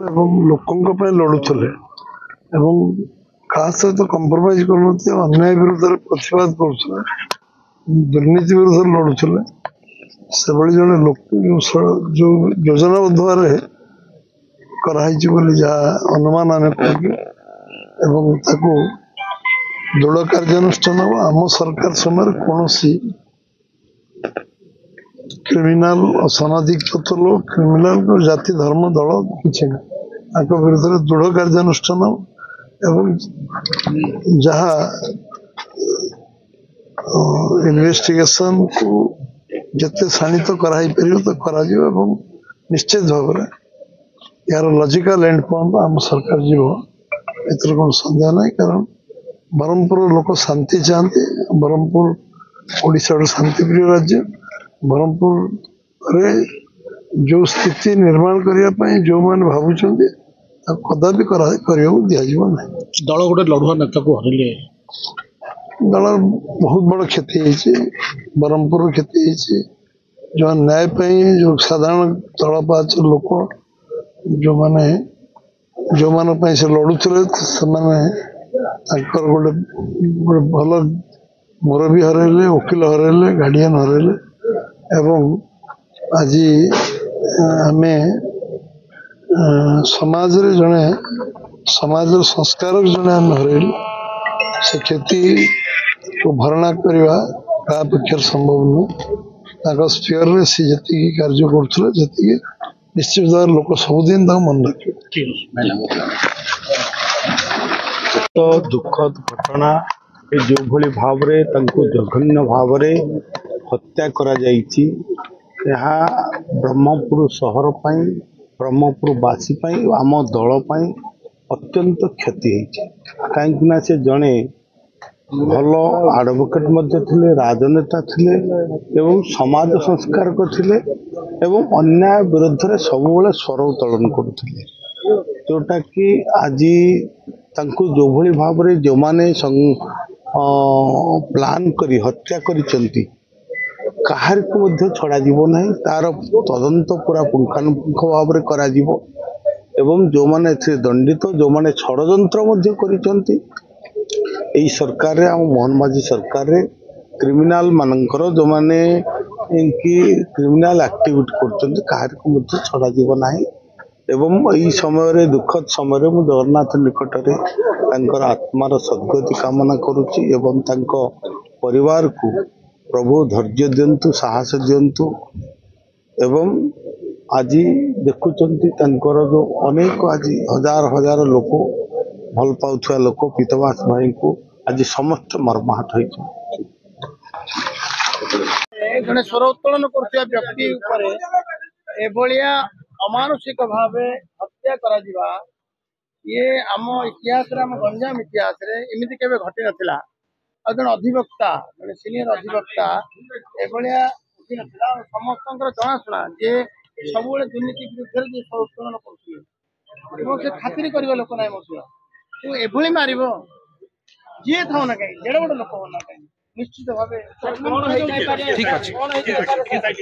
ଏବଂ ଲୋକଙ୍କ ପାଇଁ ଲଢୁଥିଲେ ଏବଂ କାହା ସହିତ କମ୍ପ୍ରମାଇଜ କରୁନଥିଲେ, ଅନ୍ୟାୟ ବିରୁଦ୍ଧରେ ପ୍ରତିବାଦ କରୁଥିଲେ, ଦୁର୍ନୀତି ବିରୁଦ୍ଧରେ ଲଢୁଥିଲେ। ସେଭଳି ଜଣେ ଲୋକ ଯୋଉ ଯୋଜନାବଦ୍ଧ ଭାବରେ କରାହେଇଛି ବୋଲି ଯାହା ଅନୁମାନ ଆମେ କରିଛୁ ଏବଂ ତାକୁ ଦୃଢ କାର୍ଯ୍ୟାନୁଷ୍ଠାନ ହେବ। ଆମ ସରକାର ସମୟରେ କୌଣସି କ୍ରିମିନାଲ ଅସାମାଜିକ ତତ୍ତ୍ୱ ଲୋକ କ୍ରିମିନାଲ ଜାତି ଧର୍ମ ଦଳ କିଛି ନାହିଁ, ତାଙ୍କ ବିରୁଦ୍ଧରେ ଦୃଢ କାର୍ଯ୍ୟାନୁଷ୍ଠାନ ଏବଂ ଯାହା ଇନଭେଷ୍ଟିଗେସନ କୁ ଯେତେ ଶାଣିତ କରାଯାଇପାରିବ ତ କରାଯିବ ଏବଂ ନିଶ୍ଚିତ ଭାବରେ ଏହାର ଲଜିକାଲ ଏଣ୍ଡ ପର୍ଯ୍ୟନ୍ତ ଆମ ସରକାର ଯିବ, ଏଥିରେ କୌଣସି ସନ୍ଦେହ ନାହିଁ। କାରଣ ବ୍ରହ୍ମପୁର ଲୋକ ଶାନ୍ତି ଚାହାନ୍ତି। ବ୍ରହ୍ମପୁର ଓଡ଼ିଶାର ଶାନ୍ତିପ୍ରିୟ ରାଜ୍ୟ। ବ୍ରହ୍ମପୁରରେ ଯୋଉ ସ୍ଥିତି ନିର୍ମାଣ କରିବା ପାଇଁ ଯୋଉମାନେ ଭାବୁଛନ୍ତି ତାକୁ କଦାପି କରିବାକୁ ଦିଆଯିବ ନାହିଁ। ଦଳ ଗୋଟେ ଲଢୁଆ ନେତାକୁ ହରିଲେ ଦଳର ବହୁତ ବଡ଼ କ୍ଷତି ହେଇଛି, ବ୍ରହ୍ମପୁରର କ୍ଷତି ହେଇଛି। ଯୋଉ ନ୍ୟାୟ ପାଇଁ ଯୋଉ ସାଧାରଣ ତଳ ପାହାଚ ଲୋକ ଯୋଉମାନଙ୍କ ପାଇଁ ସେ ଲଢୁଥିଲେ, ସେମାନେ ତାଙ୍କର ଗୋଟେ ଭଲ ମୁରବୀ ହରେଇଲେ, ଓକିଲ ହରେଇଲେ, ଗାର୍ଡିଆନ ହରେଇଲେ ଏବଂ ଆଜି ଆମେ ସମାଜର ସଂସ୍କାରକ ଜଣେ ଆମେ ହରେଇଲୁ। ସେ କ୍ଷତିକୁ ଭରଣା କରିବା କାହା ପକ୍ଷରେ ସମ୍ଭବ ନୁହେଁ। ତାଙ୍କ ସ୍ପିୟରରେ ସେ ଯେତିକି କାର୍ଯ୍ୟ କରୁଥିଲେ, ଯେତିକି ନିଶ୍ଚିତ ଭାବରେ ଲୋକ ସବୁଦିନ ତାଙ୍କୁ ମନେ ରଖିବେ। ତ ଦୁଃଖଦ ଘଟଣା ଯେଉଁଭଳି ଭାବରେ ତାଙ୍କୁ ଜଘନ୍ୟ ଭାବରେ ହତ୍ୟା କରାଯାଇଛି, ଏହା ବ୍ରହ୍ମପୁର ସହର ପାଇଁ, ବ୍ରହ୍ମପୁରବାସୀ ପାଇଁ, ଆମ ଦଳ ପାଇଁ ଅତ୍ୟନ୍ତ କ୍ଷତି ହେଇଛି। କାହିଁକିନା ସେ ଜଣେ ଭଲ ଆଡଭୋକେଟ ମଧ୍ୟ ଥିଲେ, ରାଜନେତା ଥିଲେ ଏବଂ ସମାଜ ସଂସ୍କାରକ ଥିଲେ ଏବଂ ଅନ୍ୟାୟ ବିରୁଦ୍ଧରେ ସବୁବେଳେ ସ୍ୱର ଉତ୍ତୋଳନ କରୁଥିଲେ, ଯୋଉଟା କି ଆଜି ତାଙ୍କୁ ଯୋଉଭଳି ଭାବରେ ଯେଉଁମାନେ ପ୍ଲାନ୍ କରି ହତ୍ୟା କରିଛନ୍ତି କାହାରିକୁ ମଧ୍ୟ ଛଡ଼ାଯିବ ନାହିଁ। ତାର ତଦନ୍ତ ପୁରା ପୁଙ୍ଖାନୁପୁଙ୍ଖ ଭାବରେ କରାଯିବ ଏବଂ ଯେଉଁମାନେ ଏଥିରେ ଦଣ୍ଡିତ, ଯେଉଁମାନେ ଷଡ଼ଯନ୍ତ୍ର ମଧ୍ୟ କରିଛନ୍ତି, ଏହି ସରକାରରେ ଆମ ମୋହନ ମାଝୀ ସରକାରରେ କ୍ରିମିନାଲ ମାନଙ୍କର ଯେଉଁମାନେ କି କ୍ରିମିନାଲ ଆକ୍ଟିଭିଟି କରୁଛନ୍ତି କାହାରିକୁ ମଧ୍ୟ ଛଡ଼ାଯିବ ନାହିଁ। ଏବଂ ଏହି ସମୟରେ ଦୁଃଖଦ ସମୟରେ ମୁଁ ଜଗନ୍ନାଥ ନିକଟରେ ତାଙ୍କର ଆତ୍ମାର ସଦ୍ଗତି କାମନା କରୁଛି ଏବଂ ତାଙ୍କ ପରିବାରକୁ ପ୍ରଭୁ ଧୈର୍ଯ୍ୟ ଦିଅନ୍ତୁ, ସାହସ ଦିଅନ୍ତୁ। ଏବଂ ଆଜି ଦେଖୁଛନ୍ତି ତାଙ୍କର ଯୋଉ ଅନେକ ଆଜି ହଜାର ହଜାର ଲୋକ ଭଲ ପାଉଥିବା ଲୋକ ପୀତମାସ ଭାଇଙ୍କୁ ଆଜି ସମସ୍ତେ ମର୍ମାହତ ହୋଇଛନ୍ତି। ଜଣେ ସ୍ୱର ଉତ୍ତୋଳନ କରୁଥିବା ବ୍ୟକ୍ତି ଉପରେ ଏଭଳିଆ ଅମାନୁଷିକ ଭାବେ ହତ୍ୟା କରାଯିବା, ଇଏ ଆମ ଇତିହାସରେ, ଆମ ଗଞ୍ଜାମ ଇତିହାସରେ ଏମିତି କେବେ ଘଟି ନଥିଲା। ଆଉ ଜଣେ ଅଧିବକ୍ତା, ଜଣେ ସିନିୟର ଅଧିବକ୍ତା ଏଭଳିଆ ଘଟି ନଥିଲା। ସମସ୍ତଙ୍କର ଜଣାଶୁଣା ଯେ ସବୁବେଳେ ଦୁର୍ନୀତି ବିରୁଦ୍ଧରେ ଯିଏ ସ୍ୱର ଉତ୍ତୋଳନ କରୁଥିଲେ ଏବଂ ସେ ଖାତିର କରିବା ଲୋକ ନାହିଁ ମଧ୍ୟ। ତୁ ଏଭଳି ମାରିବ, ଯିଏ ଥାଉ ନା କାହିଁକି, ଯେଡ଼େ ବଡ଼ ଲୋକ ହଉ ନା କାହିଁକି, ନିଶ୍ଚିତ ଭାବେ